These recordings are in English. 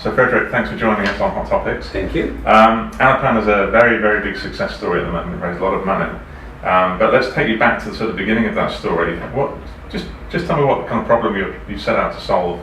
So Frederick, thanks for joining us on Hot Topics. Thank you. Anaplan is a very, very big success story at the moment. It raised a lot of money. But let's take you back to the sort of beginning of that story. Just tell me what kind of problem you set out to solve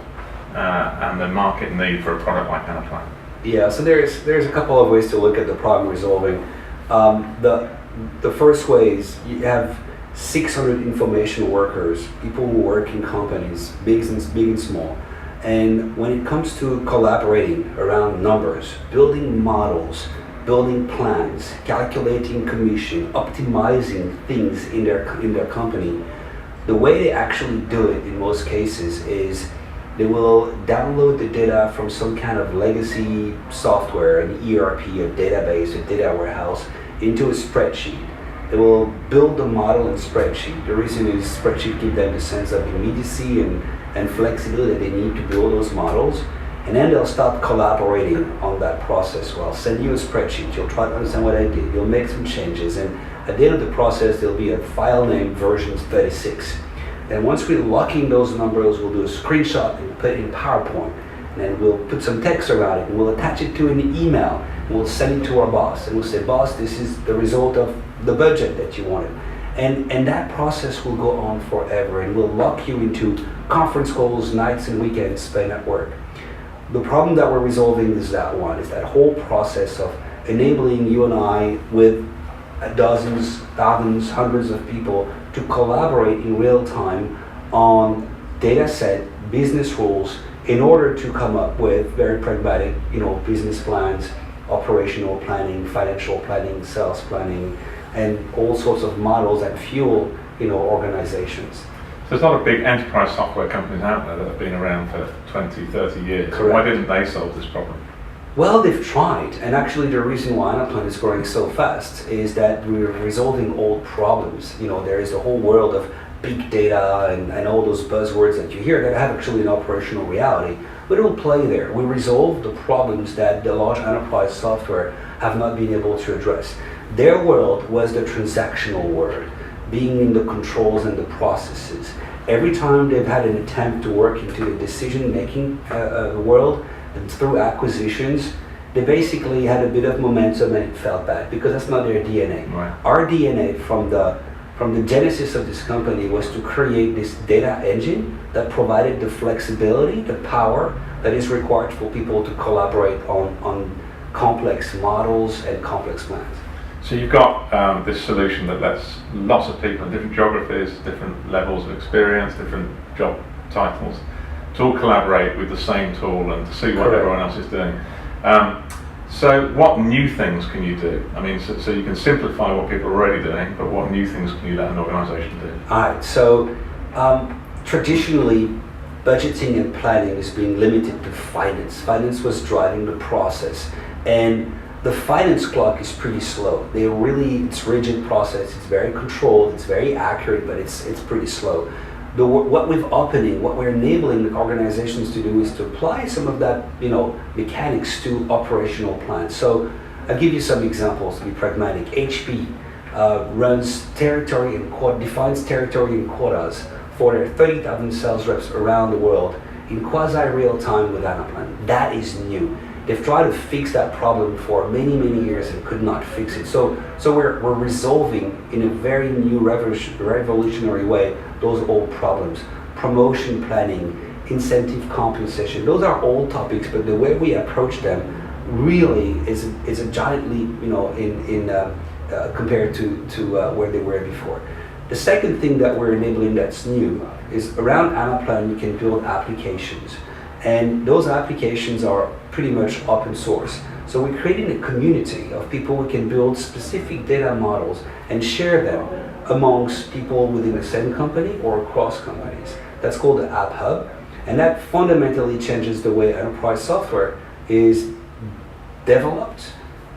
and the market need for a product like Anaplan. Yeah, so there's a couple of ways to look at the problem resolving. The first way is you have 600 information workers, people who work in companies, big and small. And when it comes to collaborating around numbers, building models, building plans, calculating commission, optimizing things in their company, the way they actually do it in most cases is they will download the data from some kind of legacy software, an ERP, a database, a data warehouse, into a spreadsheet. They will build the model in spreadsheet. The reason is spreadsheet gives them the sense of immediacy and flexibility that they need to build those models. And then they'll start collaborating on that process. Well, I'll send you a spreadsheet, you'll try to understand what I did, you'll make some changes, and at the end of the process there'll be a file name version 36. And once we lock in those numbers, we'll do a screenshot and put it in PowerPoint. And then we'll put some text around it and we'll attach it to an email. And we'll send it to our boss and we'll say, boss, this is the result of the budget that you wanted. And that process will go on forever and will lock you into conference calls, nights and weekends spent at work. The problem that we're resolving is that whole process of enabling you and I with dozens, thousands, hundreds of people to collaborate in real time on data set, business rules, in order to come up with very pragmatic, business plans, operational planning, financial planning, sales planning, and all sorts of models that fuel, organizations. So there's a lot of big enterprise software companies out there that have been around for 20, 30 years. Correct. Why didn't they solve this problem? Well, they've tried, and actually the reason why Anaplan is growing so fast is that we're resolving old problems. There is a whole world of big data and all those buzzwords that you hear that have actually an operational reality. We don't play there. We resolve the problems that the large enterprise software have not been able to address. Their world was the transactional world, being in the controls and the processes. Every time they've had an attempt to work into the decision-making world, and through acquisitions, they basically had a bit of momentum and it felt bad because that's not their DNA. Right. Our DNA from the genesis of this company was to create this data engine that provided the flexibility, the power that is required for people to collaborate on complex models and complex plans. So you've got this solution that lets lots of people in different geographies, different levels of experience, different job titles, to all collaborate with the same tool and to see what Correct. everyone else is doing. So what new things can you do? I mean, so you can simplify what people are already doing, but what new things can you let an organization do? All right, so traditionally, budgeting and planning has been limited to finance. Finance was driving the process, and the finance clock is pretty slow. It's rigid process, it's very controlled, it's very accurate, but it's pretty slow. What we're enabling the organizations to do is to apply some of that, mechanics to operational plans. So I'll give you some examples to be pragmatic. HP runs territory and defines territory and quotas for their 30,000 sales reps around the world in quasi-real time with Anaplan. That is new. They've tried to fix that problem for many, many years and could not fix it. So we're resolving in a very new revolutionary way those old problems. Promotion planning, incentive compensation, those are old topics, but the way we approach them really is a giant leap, compared to where they were before. The second thing that we're enabling that's new is around Anaplan you can build applications. And those applications are pretty much open source. So we're creating a community of people who can build specific data models and share them amongst people within the same company or across companies. That's called the App Hub. And that fundamentally changes the way enterprise software is developed,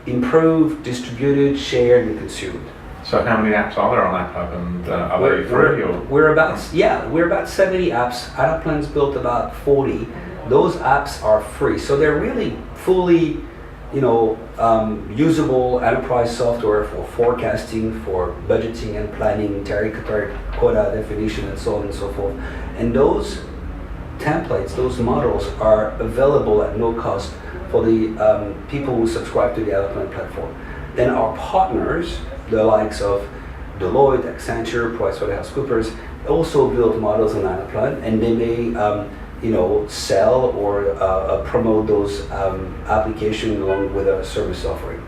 improved, distributed, shared, and consumed. So how many apps are there on App Hub, and are they free? We're about 70 apps. Anaplan's built about 40. Those apps are free, so they're really fully, usable enterprise software for forecasting, for budgeting and planning, territory quota definition, and so on and so forth. And those templates, those models are available at no cost for the people who subscribe to the Anaplan platform. Then our partners, the likes of Deloitte, Accenture, PricewaterhouseCoopers, also build models on Anaplan, and they may sell or promote those applications along with a service offering.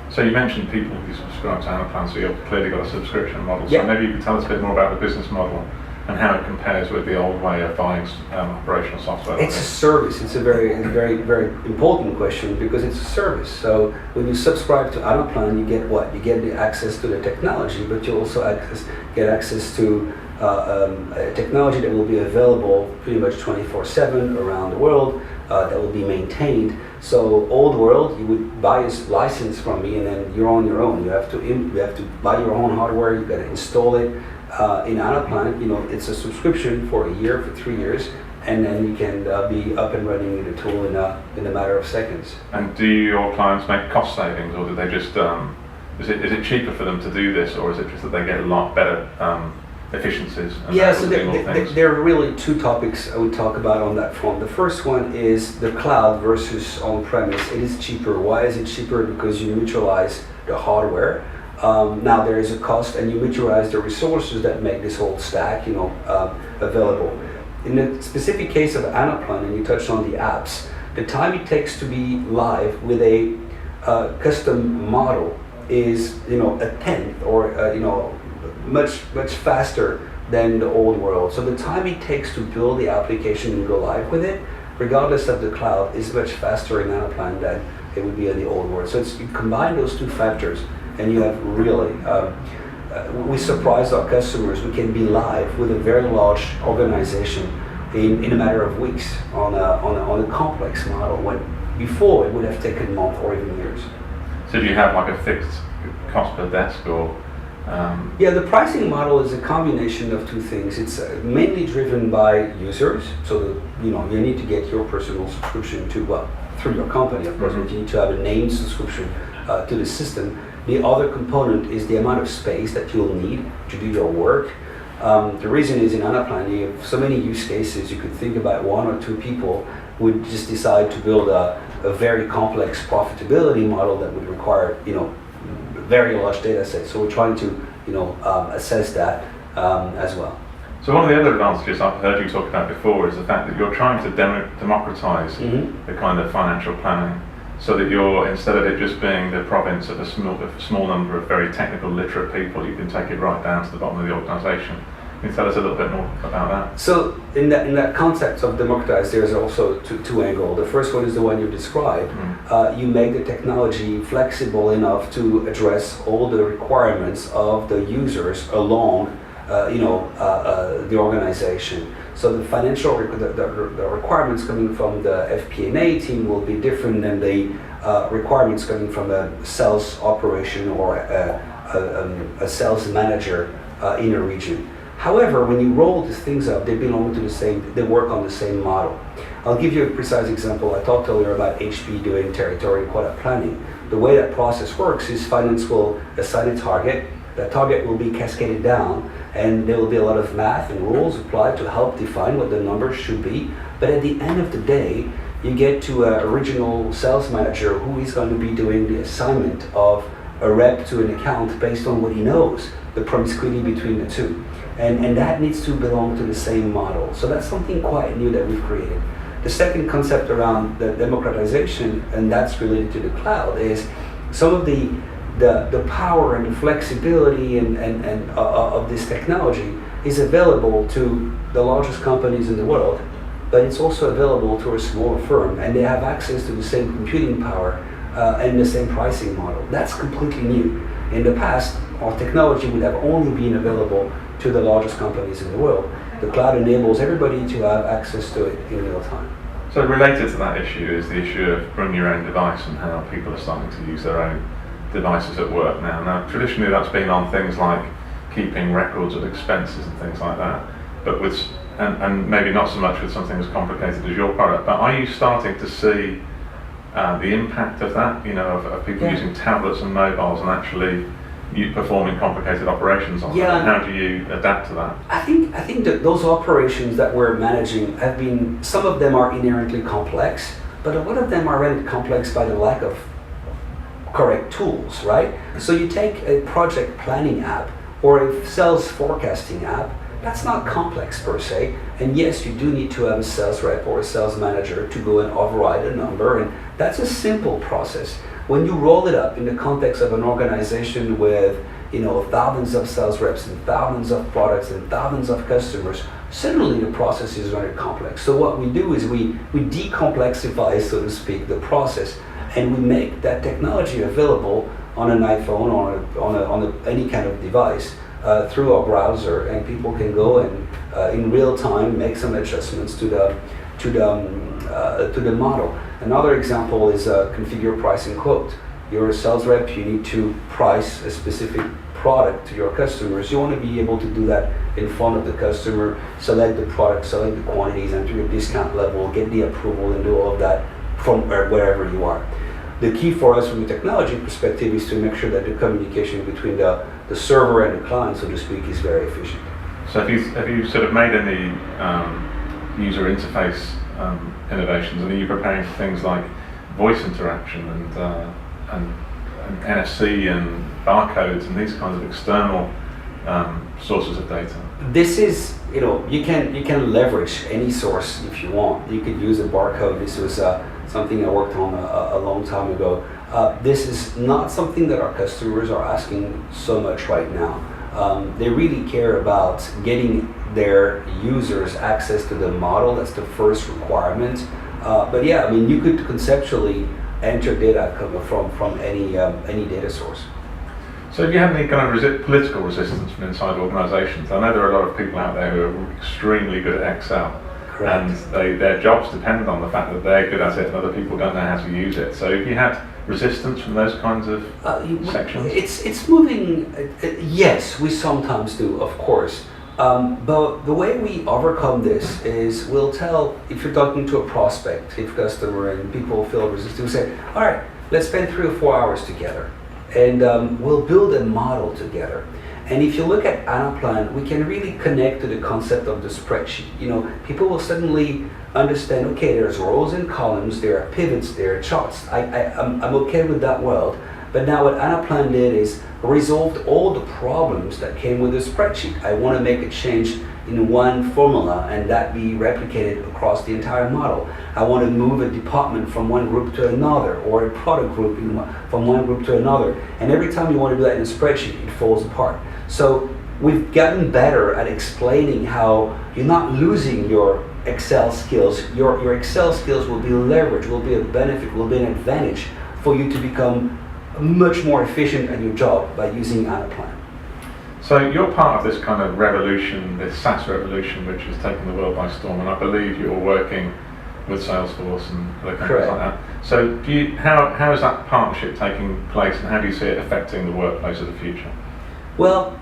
So you mentioned people who subscribe to Anaplan, so you've clearly got a subscription model. Yeah. So maybe you could tell us a bit more about the business model and how it compares with the old way of buying operational software. It's a service. It's a very, very, very important question because it's a service. So when you subscribe to Anaplan, you get what? You get the access to the technology, but you also get access to technology that will be available pretty much 24/7 around the world, that will be maintained. So old world, you would buy a license from me and then you're on your own. You have to buy your own hardware, you got to install it. In Anaplan, it's a subscription for a year, for 3 years, and then you can be up and running the tool in a matter of seconds. And do your clients make cost savings, or do they just, is it cheaper for them to do this, or is it just that they get a lot better efficiencies? Yeah, so there are really two topics I would talk about on that front. The first one is the cloud versus on-premise. It is cheaper. Why is it cheaper? Because you mutualize the hardware. Now there is a cost, and you mutualize the resources that make this whole stack, available. In the specific case of Anaplan, and you touched on the apps, the time it takes to be live with a custom model is, a tenth, or much faster than the old world. So the time it takes to build the application and go live with it, regardless of the cloud, is much faster in Anaplan than it would be in the old world. So you combine those two factors, and you have really, we surprise our customers. We can be live with a very large organization in a matter of weeks on a complex model, when before it would have taken months or even years. So do you have like a fixed cost per desk, or? Yeah, the pricing model is a combination of two things. It's mainly driven by users, so that, you need to get your personal subscription through your company, of course, but you need to have a named subscription to the system. The other component is the amount of space that you'll need to do your work. The reason is in Anaplan, you have so many use cases. You could think about one or two people would just decide to build a very complex profitability model that would require, very large data sets. So we're trying to, assess that as well. So one of the other advantages I've heard you talk about before is the fact that you're trying to democratize the kind of financial planning, so that you're, instead of it just being the province of a small number of very technical literate people, you can take it right down to the bottom of the organization. Can you tell us a little bit more about that? So in that concept of democratize, there's also two angles. The first one is the one you described. You make the technology flexible enough to address all the requirements of the users along the organization. So the financial the requirements coming from the FP&A team will be different than the requirements coming from a sales operation or a sales manager in a region. However, when you roll these things up, they work on the same model. I'll give you a precise example. I talked earlier about HP doing territory and quota planning. The way that process works is finance will assign a target. That target will be cascaded down, and there will be a lot of math and rules applied to help define what the numbers should be. But at the end of the day, you get to a regional sales manager who is going to be doing the assignment of a rep to an account based on what he knows, the promiscuity between the two. And that needs to belong to the same model. So that's something quite new that we've created. The second concept around the democratization, and that's related to the cloud, is some of the power and the flexibility and of this technology is available to the largest companies in the world, but it's also available to a smaller firm, and they have access to the same computing power and the same pricing model. That's completely new. In the past, our technology would have only been available to the largest companies in the world. The cloud enables everybody to have access to it in real time. So related to that issue is the issue of bring your own device, and how people are starting to use their own devices at work now. Now, traditionally that's been on things like keeping records of expenses and things like that, but and maybe not so much with something as complicated as your product. But are you starting to see the impact of that? Of people using tablets and mobiles and actually you performing complicated operations on Yeah. them. How do you adapt to that? I think that those operations that we're managing have been, some of them are inherently complex, but a lot of them are rendered complex by the lack of correct tools, right? So you take a project planning app or a sales forecasting app, that's not complex per se, and yes, you do need to have a sales rep or a sales manager to go and override a number, and that's a simple process. When you roll it up in the context of an organization with, you know, thousands of sales reps and thousands of products and thousands of customers, suddenly the process is very complex. So what we do is we decomplexify, so to speak, the process, and we make that technology available on an iPhone or on any kind of device through our browser, and people can go and in real time make some adjustments to the model. Another example is configure, price, and quote. You're a sales rep, you need to price a specific product to your customers. You want to be able to do that in front of the customer, select the product, select the quantities, enter your discount level, get the approval, and do all of that from wherever you are. The key for us from a technology perspective is to make sure that the communication between the server and the client, so to speak, is very efficient. So have you sort of made any user interface innovations, and are you preparing for things like voice interaction and NFC and barcodes and these kinds of external sources of data? This is, you know, you can leverage any source if you want. You could use a barcode. This was something I worked on a long time ago. This is not something that our customers are asking so much right now. They really care about getting their users access to the model. That's the first requirement. But yeah, I mean, you could conceptually enter data coming from any data source. So have you had any kind of political resistance from inside organisations? I know there are a lot of people out there who are extremely good at Excel. Correct. And their jobs depend on the fact that they're good at it and other people don't know how to use it. So have you had resistance from those kinds of sections? It's moving. Yes, we sometimes do, of course. But the way we overcome this is we'll tell, if you're talking to a prospective customer and people feel resistant, we say, all right, let's spend 3 or 4 hours together and we'll build a model together. And if you look at Anaplan, we can really connect to the concept of the spreadsheet. You know, people will suddenly understand, okay, there's rows and columns, there are pivots, there are charts. I'm okay with that world. But now what Anaplan did is resolved all the problems that came with the spreadsheet. I want to make a change in one formula and that be replicated across the entire model. I want to move a department from one group to another, or a product group from one group to another. And every time you want to do that in a spreadsheet, it falls apart. So we've gotten better at explaining how you're not losing your Excel skills. Your Excel skills will be leveraged, will be a benefit, will be an advantage for you to become much more efficient at your job by using Anaplan. So you're part of this kind of revolution, this SaaS revolution, which has taken the world by storm, and I believe you're working with Salesforce and other companies like that. So how is that partnership taking place, and how do you see it affecting the workplace of the future? Well,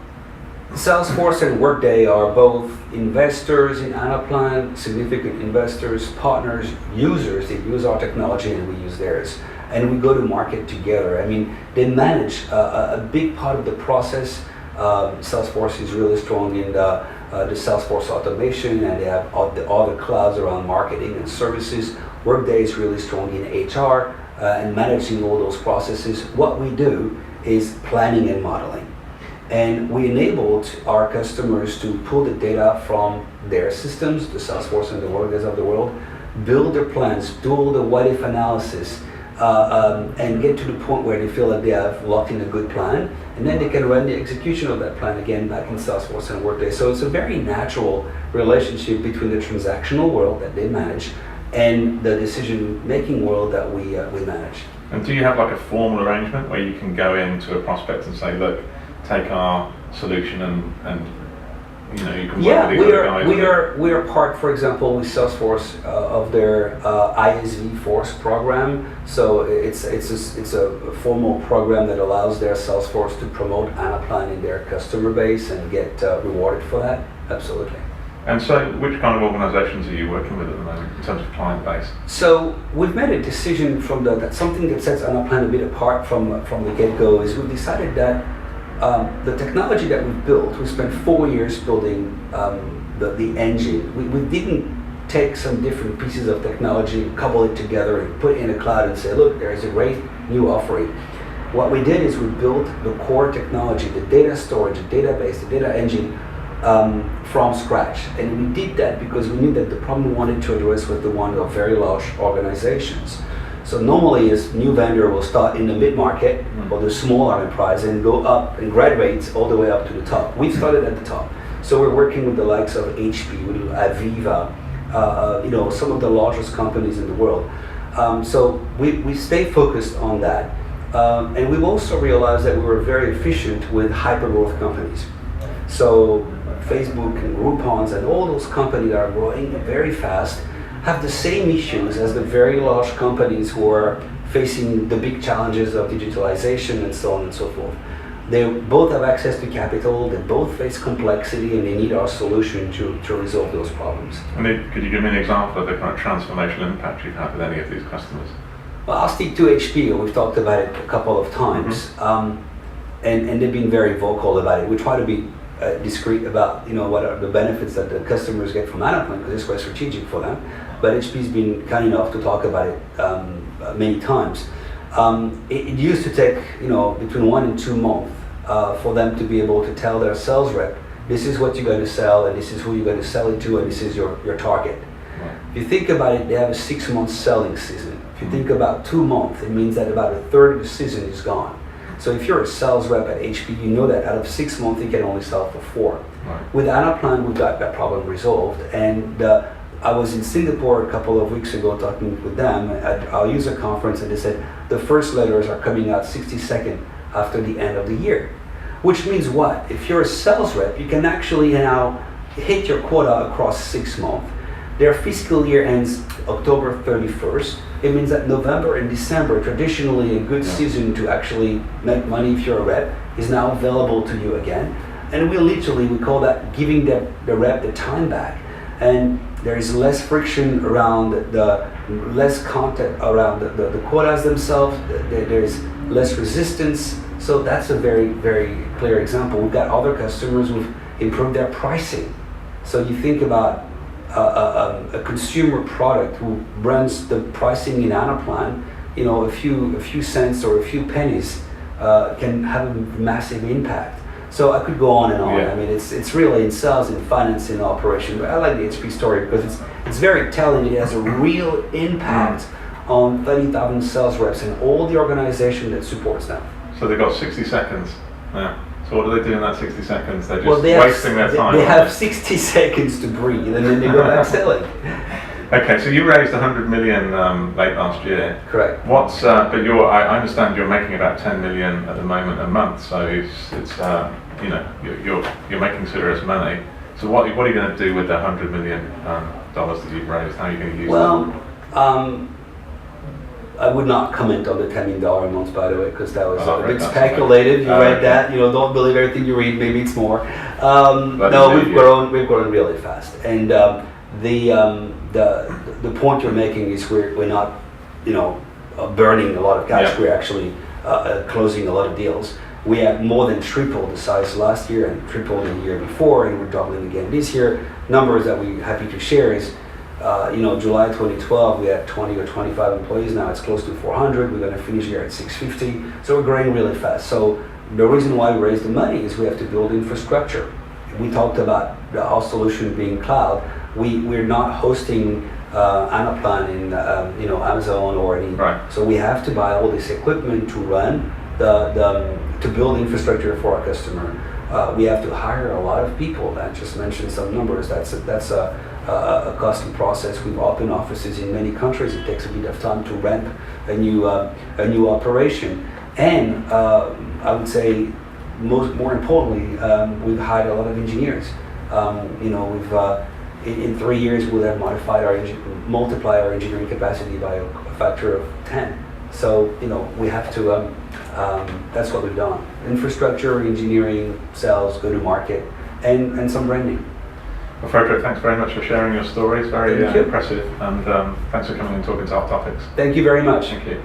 Salesforce and Workday are both investors in Anaplan, significant investors, partners, users. They use our technology and we use theirs. And we go to market together. I mean, they manage a big part of the process. Salesforce is really strong in the Salesforce automation, and they have all the clouds around marketing and services. Workday is really strong in HR and managing all those processes. What we do is planning and modeling. And we enabled our customers to pull the data from their systems, the Salesforce and the Workdays of the world, build their plans, do all the what-if analysis, and get to the point where they feel like they have locked in a good plan, and then they can run the execution of that plan again back in Salesforce and Workday. So it's a very natural relationship between the transactional world that they manage and the decision-making world that we manage. And do you have like a formal arrangement where you can go into a prospect and say, look, take our solution and you know, you can work with the other guys? We are part, for example, with Salesforce of their ISV Force program. So it's a formal program that allows their Salesforce to promote Anaplan in their customer base and get rewarded for that. Absolutely. And so, which kind of organisations are you working with at the moment in terms of client base? So we've made a decision from that something that sets Anaplan a bit apart from the get-go is we've decided that The technology that we've built, we spent 4 years building the engine. We didn't take some different pieces of technology, couple it together, and put it in a cloud and say, look, there is a great new offering. What we did is we built the core technology, the data storage, the database, the data engine from scratch. And we did that because we knew that the problem we wanted to address was the one of very large organizations. So normally a new vendor will start in the mid-market or the small enterprise and go up and graduate all the way up to the top. We started at the top. So we're working with the likes of HP, with Aviva, some of the largest companies in the world. So we stay focused on that. And we've also realized that we were very efficient with hyper-growth companies. So Facebook and Groupons and all those companies that are growing very fast have the same issues as the very large companies who are facing the big challenges of digitalization and so on and so forth. They both have access to capital, they both face complexity, and they need our solution to resolve those problems. And could you give me an example of the kind of transformational impact you've had with any of these customers? Well, I'll stick to HP. We've talked about it a couple of times, and they've been very vocal about it. We try to be discreet about what are the benefits that the customers get from Anaplan, because it's quite strategic for them. But HP's been kind enough to talk about it many times. It used to take between 1 and 2 months for them to be able to tell their sales rep, this is what you're going to sell, and this is who you're going to sell it to, and this is your target. If you think about it, they have a 6-month selling season. If you think about 2 months, it means that about a third of the season is gone. So if you're a sales rep at HP, you know that out of 6 months, you can only sell for 4. Right. With Anaplan, we've got that problem resolved. And I was in Singapore a couple of weeks ago talking with them at our user conference, and they said the first letters are coming out 60 seconds after the end of the year. Which means what? If you're a sales rep, you can actually now hit your quota across 6 months. Their fiscal year ends October 31st. It means that November and December, traditionally a good season to actually make money if you're a rep, is now available to you again. And we call that giving the rep the time back. And there is less friction around less content around the quotas themselves. There's less resistance. So that's a very, very clear example. We've got other customers who've improved their pricing. So you think about a consumer product who runs the pricing in Anaplan, a few cents or a few pennies can have a massive impact. So I could go on and on. Yeah. I mean, it's really in sales, in finance, in operation. But I like the HP story because it's very telling. It has a real impact on 30,000 sales reps and all the organization that supports them. So they've got 60 seconds. Yeah. So what do they do in that 60 seconds? They're just wasting their time. They have 60 seconds to breathe, and then they go back selling. Okay, so you raised 100 million late last year. Correct. But I understand you're making about 10 million at the moment a month. So it's you're making serious money. So what are you going to do with the $100 million dollars that you've raised? How are you going to use that? I would not comment on the $10 million a month, by the way, because that was a bit that speculative. You read okay. that. Don't believe everything you read. Maybe it's more. We've grown really fast, and the point you're making is we're not, burning a lot of cash. Yeah. We're actually closing a lot of deals. We have more than tripled the size last year and tripled the year before, and we're doubling again this year. Numbers that we're happy to share is, July 2012, we had 20 or 25 employees. Now it's close to 400. We're going to finish here at 650. So we're growing really fast. So the reason why we raise the money is we have to build infrastructure. We talked about our solution being cloud. We're not hosting Anaplan in Amazon or any. Right. So we have to buy all this equipment to run to build infrastructure for our customer. We have to hire a lot of people. I just mentioned some numbers. That's a costly process. We've opened offices in many countries. It takes a bit of time to ramp a new operation. And I would say, more importantly, we've hired a lot of engineers. In 3 years we'll have multiplied our engineering capacity by a factor of 10. So we have to. That's what we've done: infrastructure, engineering, sales, go-to-market, and some branding. Well, Frederick, thanks very much for sharing your stories. Very impressive, and thanks for coming and talking to our topics. Thank you very much. Thank you.